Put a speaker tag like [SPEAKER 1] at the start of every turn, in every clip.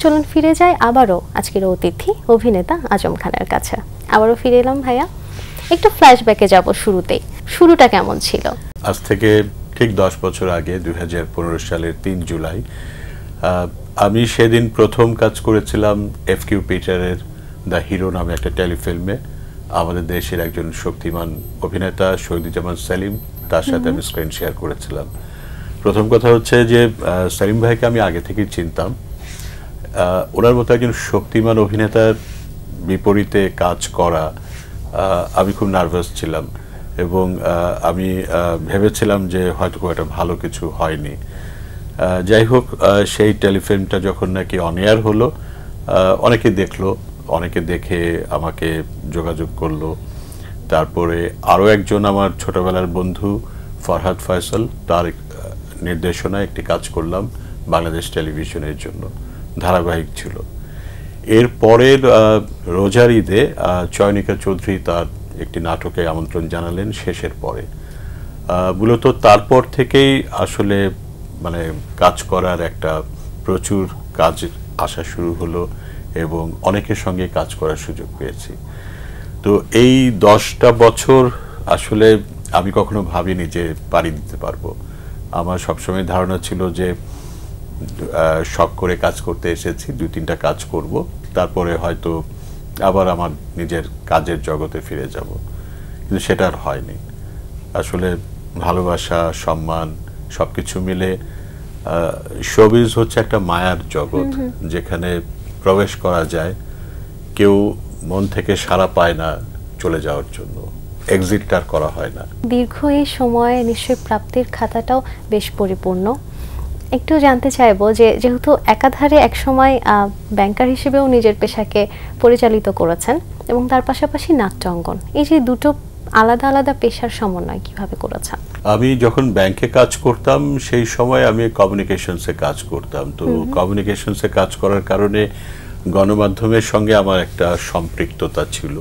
[SPEAKER 1] চলুন ফিরে যাই আবারও আজকের অতিথি অভিনেতা আজম খানের কাছে। আবারও ফিরে এলাম ভাইয়া, একটু ফ্ল্যাশব্যাকে যাব। শুরুটা কেমন ছিল?
[SPEAKER 2] আজ থেকে ঠিক 10 বছর আগে 2015 সালের 3 জুলাই আমি সেদিন প্রথম কাজ করেছিলাম এফকিউ পিটারের দ্য হিরো নামে একটা টেলিফিল্মে। আমাদের দেশের একজন শক্তিমান অভিনেতা শহীদুজ্জামান সেলিম, তার সাথে আমি স্ক্রিন শেয়ার করেছিলাম। প্রথম কথা হচ্ছে যে সেলিম ভাইকে আমি আগে থেকেই চিনতাম। ওনার মতো একজন শক্তিমান অভিনেতার বিপরীতে কাজ করা, আমি খুব নার্ভাস ছিলাম এবং আমি ভেবেছিলাম যে হয়তো খুব একটা ভালো কিছু হয়নি। যাই হোক, সেই টেলিফিল্মটা যখন নাকি অন এয়ার হলো, অনেকে দেখলো, অনেকে দেখে আমাকে যোগাযোগ করলো। তারপরে আরও একজন আমার ছোটবেলার বন্ধু ফরহাদ ফয়সাল, তার নির্দেশনায় একটি কাজ করলাম বাংলাদেশ টেলিভিশনের জন্য, ধারাবাহিক ছিল। এর পরের রোজার ঈদে চয়নিকা চৌধুরী তার একটি নাটকে আমন্ত্রণ জানালেন শেষের পরে। মূলত তারপর থেকেই আসলে মানে কাজ করার একটা প্রচুর কাজ আসা শুরু হলো এবং অনেকের সঙ্গে কাজ করার সুযোগ পেয়েছি। তো এই 10টা বছর আসলে আমি কখনো ভাবিনি যে পাড়ি দিতে পারবো। আমার সবসময় ধারণা ছিল যে শখ করে কাজ করতে এসেছি, 2-3টা কাজ করব, তারপরে হয়তো আবার আমার নিজের কাজের জগতে ফিরে যাব। কিন্তু সেটা আর হয়নি। আসলে ভালোবাসা, সম্মান সবকিছু মিলে শোবিজ হচ্ছে একটা মায়ার জগৎ, যেখানে প্রবেশ করা যায়, কেউ মন থেকে সাড়া পায় না চলে যাওয়ার জন্য, এক্সিটটার করা হয় না।
[SPEAKER 1] দীর্ঘ এই সময়ে নিশ্চয়ই প্রাপ্তির খাতাটাও বেশ পরিপূর্ণ। একটু জানতে চাইবো যে যেহেতু একাধারে একসময় ব্যাংকার হিসেবেও নিজের পেশাকে পরিচালিত করেছেন এবং তার পাশাপাশি নাট্যাঙ্গন, এই যে দুটো আলাদা আলাদা পেশার সমন্বয় কিভাবে করেছেন?
[SPEAKER 2] আমি যখন ব্যাংকে কাজ করতাম সেই সময় আমি কমিউনিকেশনসে কাজ করতাম। তো কমিউনিকেশনসে কাজ করার কারণে গণমাধ্যমের সঙ্গে আমার একটা সম্পৃক্ততা ছিল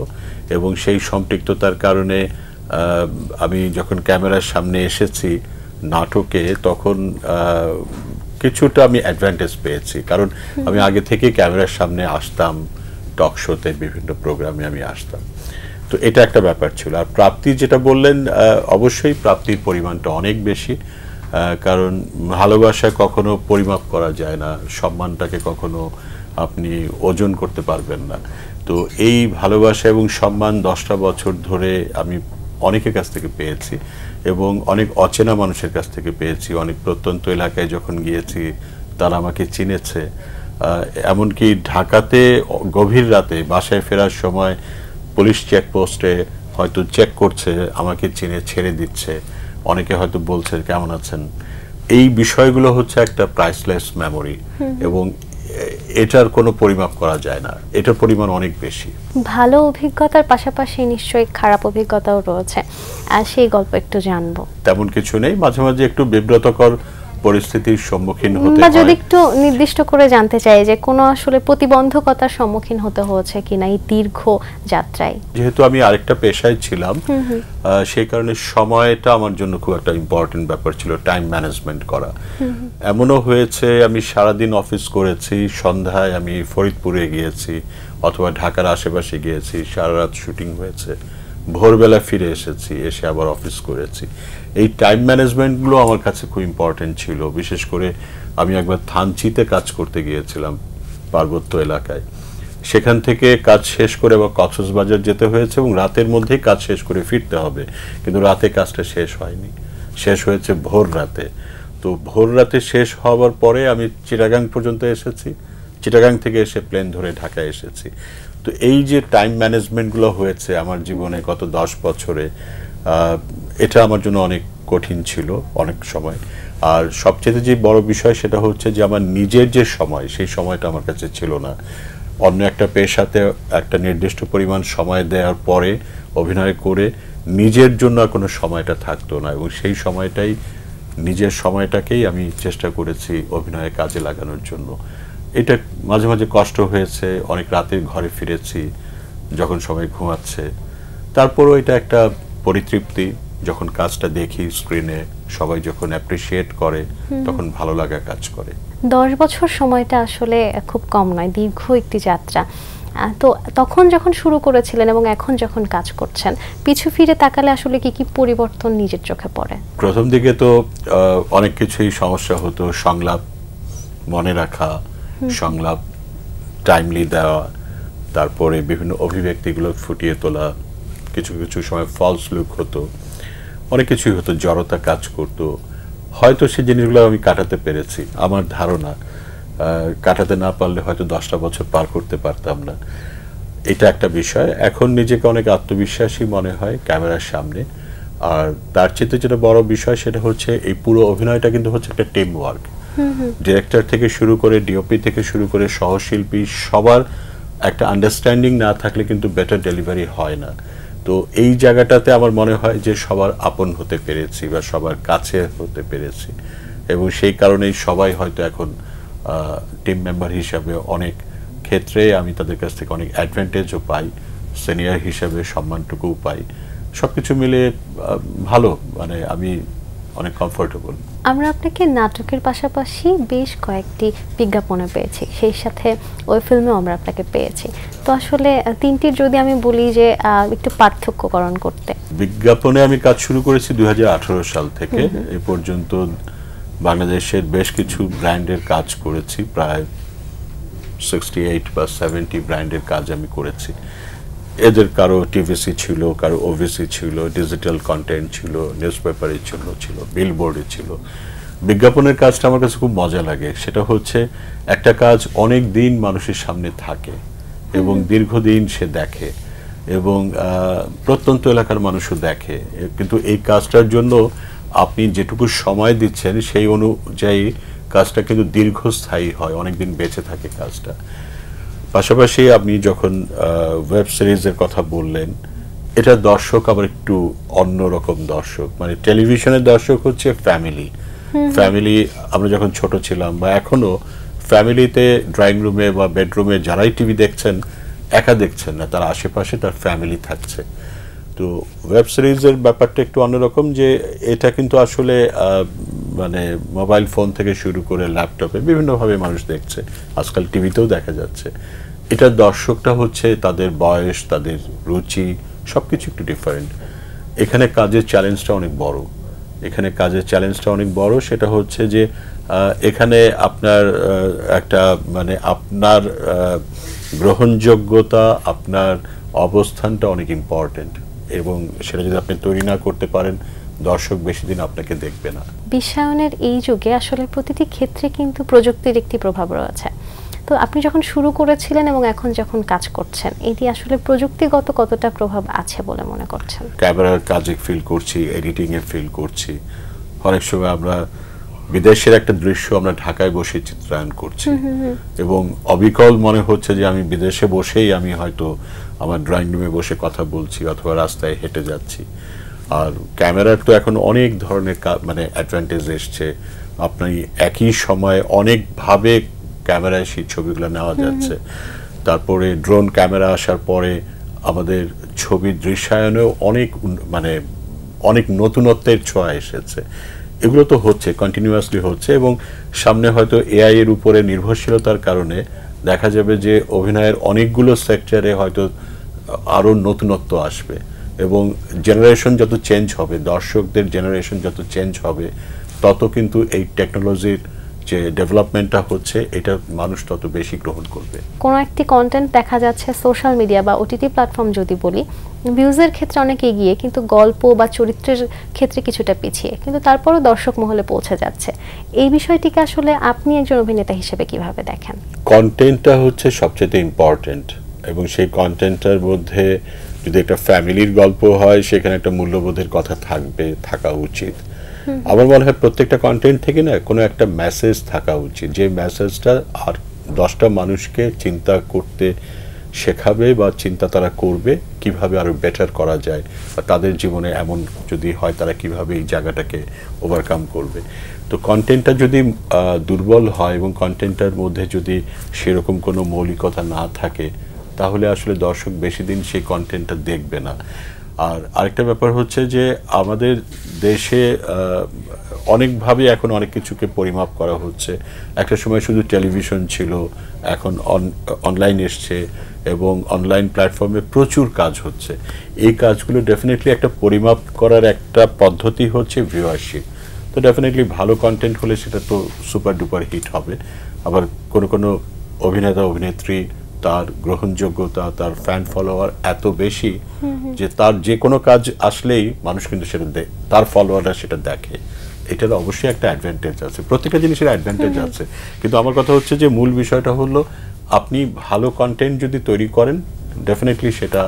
[SPEAKER 2] এবং সেই সম্পৃক্ততার কারণে আমি যখন ক্যামেরার সামনে এসেছি নাটকে, তখন কিছুটা আমি অ্যাডভান্টেজ পেয়েছি, কারণ আমি আগে থেকে ক্যামেরার সামনে আসতাম, টক শোতে বিভিন্ন প্রোগ্রামে আমি আসতাম। তো এটা একটা ব্যাপার ছিল। আর প্রাপ্তি যেটা বললেন, অবশ্যই প্রাপ্তির পরিমাণটা অনেক বেশি, কারণ ভালোবাসা কখনো পরিমাপ করা যায় না, সম্মানটাকে কখনো আপনি ওজন করতে পারবেন না। তো এই ভালোবাসা এবং সম্মান 10টা বছর ধরে আমি অনেকের কাছ থেকে পেয়েছি এবং অনেক অচেনা মানুষের কাছ থেকে পেয়েছি। অনেক প্রত্যন্ত এলাকায় যখন গিয়েছি তারা আমাকে চিনেছে। এমনকি ঢাকাতে গভীর রাতে বাসায় ফেরার সময় পুলিশ চেকপোস্টে হয়তো চেক করছে, আমাকে চিনে ছেড়ে দিচ্ছে, অনেকে হয়তো বলছে কেমন আছেন। এই বিষয়গুলো হচ্ছে একটা প্রাইসলেস মেমোরি এবং এটার কোনো পরিমাপ করা যায় না, এটার পরিমাণ অনেক বেশি।
[SPEAKER 1] ভালো অভিজ্ঞতার পাশাপাশি নিশ্চয়ই খারাপ অভিজ্ঞতাও রয়েছে, আর সেই গল্প একটু জানবো।
[SPEAKER 2] তেমন কিছু নেই, মাঝে মাঝে একটু বিব্রতকর পরিস্থিতির সম্মুখীন হতে হয়।
[SPEAKER 1] যদি একটু নির্দিষ্ট করে জানতে চাই যে কোনো আসলে প্রতিবন্ধকতার সম্মুখীন হতে হয়েছে কিনা এই দীর্ঘ যাত্রায়?
[SPEAKER 2] যেহেতু আমি আরেকটা পেশায় ছিলাম, সেই কারণে সময়টা আমার জন্য খুব একটা ইম্পর্টেন্ট ব্যাপার ছিল, টাইম ম্যানেজমেন্ট করা। এমনও হয়েছে আমি সারাদিন অফিস করেছি, সন্ধ্যায় আমি ফরিদপুরে গিয়েছি অথবা ঢাকার আশেপাশে গিয়েছি, সারা রাত শুটিং হয়েছে, ভোরবেলা ফিরে এসেছি, এসে আবার অফিস করেছি। এই টাইম ম্যানেজমেন্টগুলো আমার কাছে খুব ইম্পর্টেন্ট ছিল। বিশেষ করে আমি একবার থানচিতে কাজ করতে গিয়েছিলাম পার্বত্য এলাকায়, সেখান থেকে কাজ শেষ করে আবার কক্সবাজার যেতে হয়েছে এবং রাতের মধ্যেই কাজ শেষ করে ফিরতে হবে, কিন্তু রাতে কাজটা শেষ হয়নি, শেষ হয়েছে ভোর রাতে। তো ভোর রাতে শেষ হওয়ার পরে আমি চিটাগাং পর্যন্ত এসেছি, চিটাগাং থেকে এসে প্লেন ধরে ঢাকায় এসেছি। তো এই যে টাইম ম্যানেজমেন্টগুলো হয়েছে আমার জীবনে গত 10 বছরে, এটা আমার জন্য অনেক কঠিন ছিল অনেক সময়। আর সবচেয়ে যে বড় বিষয় সেটা হচ্ছে যে আমার নিজের যে সময়, সেই সময়টা আমার কাছে ছিল না। অন্য একটা পেশাতে একটা নির্দিষ্ট পরিমাণ সময় দেওয়ার পরে অভিনয় করে নিজের জন্য আর কোনো সময়টা থাকতো না এবং সেই সময়টাই, নিজের সময়টাকেই আমি চেষ্টা করেছি অভিনয়ে কাজে লাগানোর জন্য। এটা মাঝে মাঝে কষ্ট হয়েছে, অনেক রাতে ঘরে ফিরেছি যখন সবাই ঘুমাচ্ছে, তারপরও এটা একটা পরিতৃপ্তি যখন কাজটা দেখি স্ক্রিনে, সবাই যখন অ্যাপ্রিসিয়েট করে, তখন ভালো লাগা কাজ করে।
[SPEAKER 1] 10 বছর সময়টা আসলে খুব কম নয়, দীর্ঘ একটি যাত্রা। তো তখন যখন শুরু করেছিলেন এবং এখন যখন কাজ করছেন, পিছু ফিরে তাকালে আসলে কি কি পরিবর্তন নিজের চোখে পড়ে?
[SPEAKER 2] প্রথম দিকে তো অনেক কিছুই সমস্যা হতো, সংলাপ মনে রাখা, সংলাপ টাইমলি দেওয়া, তারপরে বিভিন্ন অভিব্যক্তিগুলো ফুটিয়ে তোলা, কিছু কিছু সময় ফলস লুক হতো, অনেক কিছুই হতো, জড়তা কাজ করতো। হয়তো সেই জিনিসগুলো আমি কাটাতে পেরেছি, আমার ধারণা কাটাতে না পারলে হয়তো 10টা বছর পার করতে পারতাম না। এটা একটা বিষয়। এখন নিজেকে অনেক আত্মবিশ্বাসী মনে হয় ক্যামেরার সামনে। আর তার চেয়ে যেটা বড় বিষয় সেটা হচ্ছে এই পুরো অভিনয়টা কিন্তু হচ্ছে একটা টিম ওয়ার্ক। ডিরেক্টর থেকে শুরু করে, ডিওপি থেকে শুরু করে, সহশিল্পী সবার একটা আন্ডারস্ট্যান্ডিং না থাকলে কিন্তু বেটার ডেলিভারি হয় না। তো এই জায়গাটাতে আমার মনে হয় যে সবার আপন হতে পেরেছি বা সবার কাছে হতে পেরেছি, এবং সেই কারণেই সবাই হয়তো এখন টিম মেম্বার হিসাবে অনেক ক্ষেত্রে আমি তাদের কাছ থেকে অনেক অ্যাডভান্টেজও পাই, সিনিয়র হিসাবে সম্মানটুকুও পাই। সবকিছু মিলে ভালো, মানে আমি অনেক কমফোর্টেবল।
[SPEAKER 1] আমরা আপনাকে নাটকের পাশাপাশি বেশ কয়েকটি বিজ্ঞাপনে পেয়েছি, সেই সাথে ওই ফিল্মেও আমরা আপনাকে পেয়েছি। তো আসলে তিনটির যদি আমি বলি যে একটু পার্থক্যকরণ করতে।
[SPEAKER 2] বিজ্ঞাপনে আমি কাজ শুরু করেছি 2018 সাল থেকে। এ পর্যন্ত বাংলাদেশের বেশ কিছু ব্র্যান্ডের কাজ করেছি, প্রায় 68 বা 70 ব্র্যান্ডের কাজ আমি করেছি। এদের কারো টিভিসি ছিল, কারো ওভিসি ছিল, ডিজিটাল কন্টেন্ট ছিল, নিউজ পেপারের জন্য ছিল, বিলবোর্ডে ছিল। বিজ্ঞাপনের কাজটা আমার কাছে খুব মজা লাগে। সেটা হচ্ছে একটা কাজ অনেক দিন মানুষের সামনে থাকে এবং দীর্ঘদিন সে দেখে, এবং প্রত্যন্ত এলাকার মানুষও দেখে। কিন্তু এই কাজটার জন্য আপনি যেটুকু সময় দিচ্ছেন সেই অনুযায়ী কাজটা কিন্তু দীর্ঘস্থায়ী হয়, অনেকদিন বেঁচে থাকে কাজটা। পাশাপাশি আপনি যখন ওয়েব সিরিজের কথা বললেন, এটা দর্শক আবার একটু অন্যরকম দর্শক। মানে টেলিভিশনের দর্শক হচ্ছে ফ্যামিলি। আমরা যখন ছোট ছিলাম বা এখনো ফ্যামিলিতে ড্রয়িং রুমে বা বেডরুমে যারাই টিভি দেখছেন, একা দেখছেন না, তার আশেপাশে তার ফ্যামিলি থাকছে। তো ওয়েব সিরিজের ব্যাপারটা একটু অন্যরকম, যে এটা কিন্তু আসলে মানে মোবাইল ফোন থেকে শুরু করে ল্যাপটপে বিভিন্নভাবে মানুষ দেখছে, আজকাল টিভিতেও দেখা যাচ্ছে। এটার দর্শকটা হচ্ছে তাদের বয়স, তাদের রুচি, সবকিছু একটু ডিফারেন্ট। এখানে কাজের চ্যালেঞ্জটা অনেক বড়। সেটা হচ্ছে যে এখানে আপনার একটা মানে আপনার গ্রহণযোগ্যতা, আপনার অবস্থানটা অনেক ইম্পর্টেন্ট, এবং সেটা যদি আপনি তৈরি না করতে পারেন, দর্শক বেশি দিন আপনাকে দেখবে না।
[SPEAKER 1] বিশ্বায়নের এই যুগে আসলে প্রতিটি ক্ষেত্রে কিন্তু প্রযুক্তির একটি প্রভাব রয়েছে। তো আপনি যখন শুরু করেছিলেন এবং এখন যখন কাজ করছেন, এটি আসলে প্রযুক্তিগত কতটা প্রভাব আছে বলে মনে করছেন?
[SPEAKER 2] ক্যামেরার কাজে ফিল করছি, এডিটিং এ ফিল করছি। অনেক সময় আমরা বিদেশের একটা দৃশ্য আমরা ঢাকায় বসে চিত্রায়ন করছি, এবং অবিকল মনে হচ্ছে যে আমি বিদেশে বসেই আমি হয়তো আমার ড্রয়িং রুমে বসে কথা বলছি অথবা রাস্তায় হেঁটে যাচ্ছি। আর ক্যামেরার তো এখন অনেক ধরনের মানে অ্যাডভান্টেজ এসছে। আপনি একই সময়ে অনেকভাবে ক্যামেরায় সেই ছবিগুলো নেওয়া যাচ্ছে। তারপরে ড্রোন ক্যামেরা আসার পরে আমাদের ছবির দৃশ্যায়নেও অনেক নতুনত্বের ছোঁয়া এসেছে। এগুলো তো হচ্ছে, কন্টিনিউয়াসলি হচ্ছে, এবং সামনে হয়তো এআই এর উপরে নির্ভরশীলতার কারণে দেখা যাবে যে অভিনয়ের অনেকগুলো সেক্টরে হয়তো আরও নতুনত্ব আসবে, এবং জেনারেশন যত চেঞ্জ হবে, দর্শকদের জেনারেশন যত চেঞ্জ হবে, তত কিন্তু এই টেকনোলজির যে ডেভেলপমেন্টটা হচ্ছে এটা মানুষ তত বেশি গ্রহণ করবে।
[SPEAKER 1] কোনো একটি কন্টেন্ট দেখা যাচ্ছে সোশ্যাল মিডিয়া বা ওটিটি প্ল্যাটফর্ম যদি বলি, ভিউজের ক্ষেত্রে অনেক এগিয়ে, কিন্তু গল্প বা চরিত্রের ক্ষেত্রে কিছুটা পিছিয়ে, কিন্তু তারপরও দর্শক মহলে পৌঁছে যাচ্ছে। এই বিষয়টিকে আসলে আপনি একজন অভিনেতা হিসেবে কিভাবে দেখেন?
[SPEAKER 2] কন্টেন্টটা হচ্ছে সবচেয়ে ইম্পর্টেন্ট, এবং সেই কন্টেন্টটার মধ্যে যদি একটা ফ্যামিলির গল্প হয়, সেখানে একটা মূল্যবোধের কথা থাকা উচিত। আমার মনে হয় প্রত্যেকটা কন্টেন্ট থেকে না কোনো একটা মেসেজ থাকা উচিত, যে মেসেজটা আর 10টা মানুষকে চিন্তা করতে শেখাবে বা চিন্তা তারা করবে কিভাবে আরো বেটার করা যায়, বা তাদের জীবনে এমন যদি হয় তারা কিভাবে এই জায়গাটাকে ওভারকাম করবে। তো কন্টেন্টটা যদি দুর্বল হয় এবং কন্টেন্টটার মধ্যে যদি সেরকম কোনো মৌলিকতা না থাকে, তাহলে আসলে দর্শক বেশি দিন সেই কন্টেন্টটা দেখবে না। আর আরেকটা ব্যাপার হচ্ছে যে আমাদের দেশে অনেকভাবে এখন অনেক কিছুকে পরিমাপ করা হচ্ছে। একটা সময় শুধু টেলিভিশন ছিল, এখন অনলাইন এসছে এবং অনলাইন প্ল্যাটফর্মে প্রচুর কাজ হচ্ছে। এই কাজগুলো ডেফিনেটলি একটা পরিমাপ করার একটা পদ্ধতি হচ্ছে ভিউয়ারশিপ। তো ডেফিনেটলি ভালো কন্টেন্ট হলে সেটা তো সুপার ডুপার হিট হবে। আবার কোনো কোনো অভিনেতা অভিনেত্রী তার গ্রহণযোগ্যতা, তার ফ্যান ফলোয়ার এত বেশি যে তার যে কোনো কাজ আসলেই মানুষ কিন্তু সেটা তার ফলোয়াররা সেটা দেখে। এটার অবশ্যই একটা অ্যাডভান্টেজ আছে, প্রত্যেকটা জিনিসের অ্যাডভান্টেজ আছে। কিন্তু আমার কথা হচ্ছে যে মূল বিষয়টা হলো আপনি ভালো কন্টেন্ট যদি তৈরি করেন ডেফিনেটলি সেটা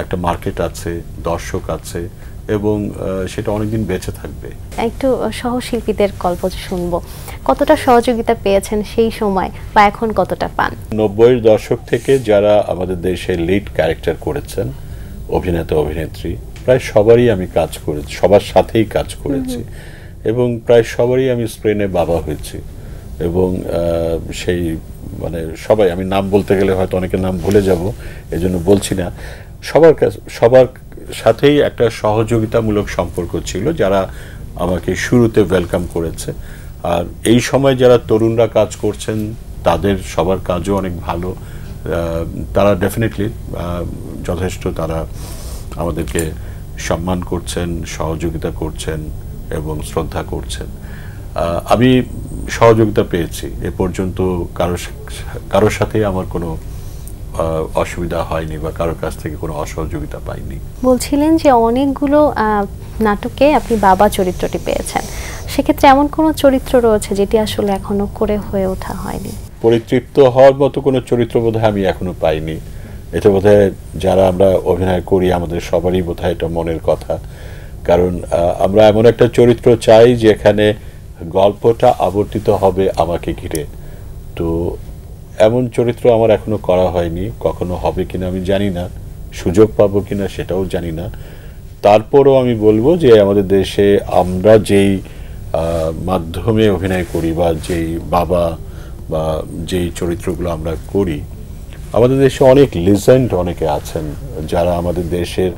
[SPEAKER 2] একটা মার্কেট আছে, দর্শক আছে এবং সেটা অনেকদিন বেঁচে থাকবে।
[SPEAKER 1] একটু সহশিল্পীদের গল্প শুনবো, কতটা সহযোগিতা পেয়েছেন সেই সময় বা এখন কতটা পান?
[SPEAKER 2] 90-এর দশক থেকে যারা আমাদের দেশে লিড ক্যারেক্টার করেছেন, অভিনেতা অভিনেত্রী, প্রায় সবারই আমি কাজ করেছি, সবার সাথেই কাজ করেছি এবং প্রায় সবারই আমি স্ক্রিনে বাবা হয়েছি। এবং সেই মানে সবাই, আমি নাম বলতে গেলে হয়তো অনেকের নাম ভুলে যাব, এজন্য বলছি না। সবার সাথেই একটা সহযোগিতামূলক সম্পর্ক ছিল যারা আমাকে শুরুতে ওয়েলকাম করেছে। আর এই সময় যারা তরুণরা কাজ করছেন তাদের সবার কাজও অনেক ভালো। তারা ডেফিনেটলি যথেষ্ট তারা আমাদেরকে সম্মান করছেন, সহযোগিতা করছেন এবং শ্রদ্ধা করছেন। আমি সহযোগিতা পেয়েছি, এ পর্যন্ত কারোর সাথে আমার কোনো অসুবিধা হয়নি বা কারোর কাছ থেকে কোনো অসহযোগিতা পাইনি।
[SPEAKER 1] বলছিলেন যে অনেকগুলো নাটকে আপনি বাবা চরিত্রটি পেয়েছেন, সেক্ষেত্রে এমন কোনো চরিত্র রয়েছে যেটি আসলে এখনো করে হয়ে ওঠা হয়নি?
[SPEAKER 2] পরিতৃপ্ত হওয়ার মতো কোনো চরিত্র বোধহয় আমি এখনো পাইনি। এটা বোধহয় যারা আমরা অভিনয় করি আমাদের সবারই বোধহয় এটা মনের কথা। কারণ আমরা এমন একটা চরিত্র চাই যেখানে গল্পটা আবর্তিত হবে আমাকে ঘিরে। তো এমন চরিত্র আমার এখনো করা হয়নি, কখনো হবে কিনা আমি জানি না, সুযোগ পাবো কিনা সেটাও জানি না। তারপরও আমি বলবো যে আমাদের দেশে আমরা যেই মাধ্যমে অভিনয় করি বা যেই বাবা বা যেই চরিত্রগুলো আমরা করি, আমাদের দেশে অনেক লিজেন্ড অনেকে আছেন যারা আমাদের দেশের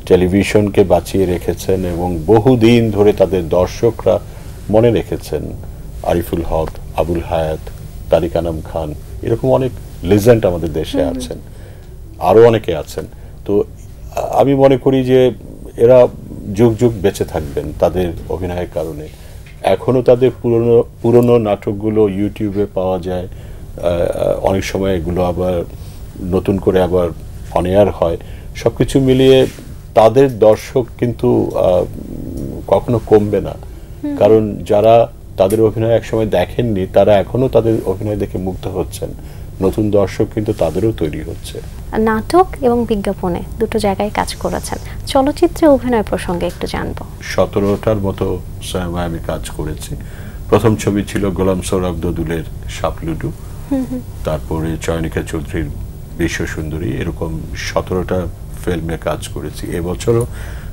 [SPEAKER 2] টেলিভিশনকে বাঁচিয়ে রেখেছেন এবং বহুদিন ধরে তাদের দর্শকরা মনে রেখেছেন। আরিফুল হক, আবুল হায়াত, তারিক আনাম খান, এরকম অনেক লিজেন্ড আমাদের দেশে আছেন, আরও অনেকে আছেন। তো আমি মনে করি যে এরা যুগ যুগ বেঁচে থাকবেন তাদের অভিনয়ের কারণে। এখনও তাদের পুরনো নাটকগুলো ইউটিউবে পাওয়া যায়, অনেক সময় এগুলো আবার নতুন করে আবার অন এয়ার হয়। সব কিছু মিলিয়ে তাদের দর্শক কিন্তু কখনো কমবে না, কারণ যারা তাদের অভিনয় একসময় দেখেননি তারা এখনও তাদের অভিনয় দেখে মুগ্ধ হচ্ছেন। নতুন দর্শক কিন্তু তাদেরও তৈরি হচ্ছে।
[SPEAKER 1] নাটক এবং বিজ্ঞাপনে দুটো জায়গায় কাজ করেছেন, চলচ্চিত্রে অভিনয় প্রসঙ্গে একটু জানবো।
[SPEAKER 2] 17টার মতো সিনেমায় আমি কাজ করেছি। প্রথম ছবি ছিল গোলাম সৌরভ দদুলের সাপলুডু, তারপরে চয়নিকা চৌধুরীর বিশ্ব সুন্দরী, এরকম 17টা ফিল্মে কাজ করেছি। এবছরও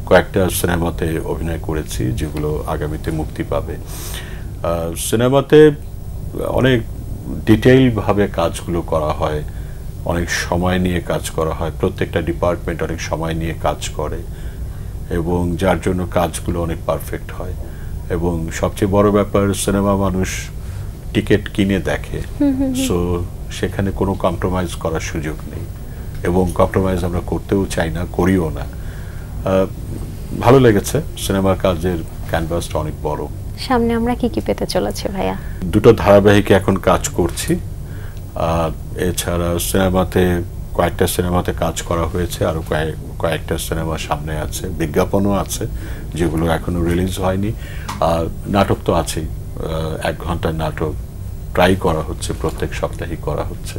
[SPEAKER 2] কয়েকটা সিনেমাতে অভিনয় করেছি যেগুলো আগামীতে মুক্তি পাবে। সিনেমাতে অনেক ডিটেইলভাবে কাজগুলো করা হয়, অনেক সময় নিয়ে কাজ করা হয়, প্রত্যেকটা ডিপার্টমেন্ট অনেক সময় নিয়ে কাজ করে এবং যার জন্য কাজগুলো অনেক পারফেক্ট হয়। এবং সবচেয়ে বড় ব্যাপার, সিনেমা মানুষ টিকিট কিনে দেখে, সো সেখানে কোনো কম্প্রোমাইজ করার সুযোগ নেই এবং কম্প্রোমাইজ আমরা করতেও চাই না, করিও না। ভালো লেগেছে, সিনেমার কাজের ক্যানভাসটা অনেক বড়।
[SPEAKER 1] সামনে আমরা কি কি পেতে চলেছি ভাইয়া?
[SPEAKER 2] দুটো ধারাবাহিকে এখন কাজ করছি, আর এছাড়া সিনেমাতে কয়েকটা সিনেমাতে কাজ করা হয়েছে, আরও কয়েকটা সিনেমা সামনে আছে, বিজ্ঞাপনও আছে যেগুলো এখনো রিলিজ হয়নি। আর নাটক তো আছেই, 1 ঘন্টার নাটক ট্রাই করা হচ্ছে, প্রত্যেক সপ্তাহেই করা হচ্ছে।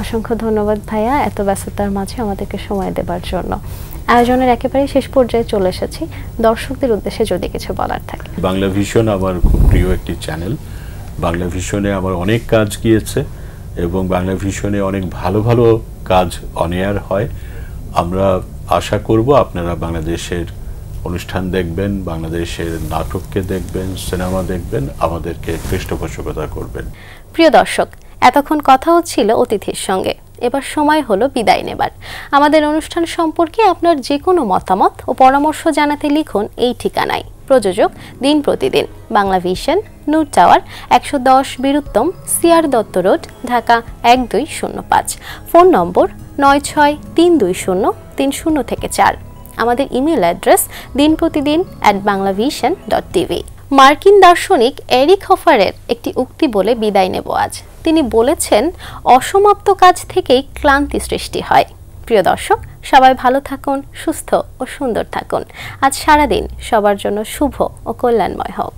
[SPEAKER 1] অসংখ্য ধন্যবাদ ভাইয়া এত ব্যস্ততার মাঝে আমাদেরকে সময় দেবার জন্য। আয়োজনের একেবারে শেষ পর্যায়ে চলে এসেছি, দর্শকদের উদ্দেশ্যে যদি কিছু বলার থাকে।
[SPEAKER 2] বাংলা ভিশন আমার খুব প্রিয় একটি চ্যানেল। বাংলা ভিশনে আমার অনেক কাজ গিয়েছে এবং বাংলা ভিশনে অনেক ভালো ভালো কাজ অন এয়ার হয়। আমরা আশা করব আপনারা বাংলাদেশের অনুষ্ঠান দেখবেন, বাংলাদেশের নাটককে দেখবেন, সিনেমা দেখবেন, আমাদেরকে পৃষ্ঠপোষকতা করবেন।
[SPEAKER 1] প্রিয় দর্শক, এতক্ষণ কথা হচ্ছিল অতিথির সঙ্গে। এবার সময় হলো বিদায় নেবার। আমাদের অনুষ্ঠান সম্পর্কে আপনার যে কোনো মতামত ও পরামর্শ জানাতে লিখুন এই ঠিকানায়। প্রযোজক দিন প্রতিদিন, Bangla vision, Nur tower, 110 Biruttam, CR Datta road, Dhaka 1205। Phone number 9632030304। আমাদের ইমেল অ্যাড্রেস dinprotidin@banglavision.tv। মার্কিন দার্শনিক এরিক হফারের একটি উক্তি বলে বিদায় নেব আজ। তিনি বলেছেন, অসমাপ্ত কাজ থেকেই ক্লান্তি সৃষ্টি হয়। প্রিয় দর্শক, সবাই ভালো থাকুন, সুস্থ ও সুন্দর থাকুন। আজ সারাদিন সবার জন্য শুভ ও কল্যাণময় হোক।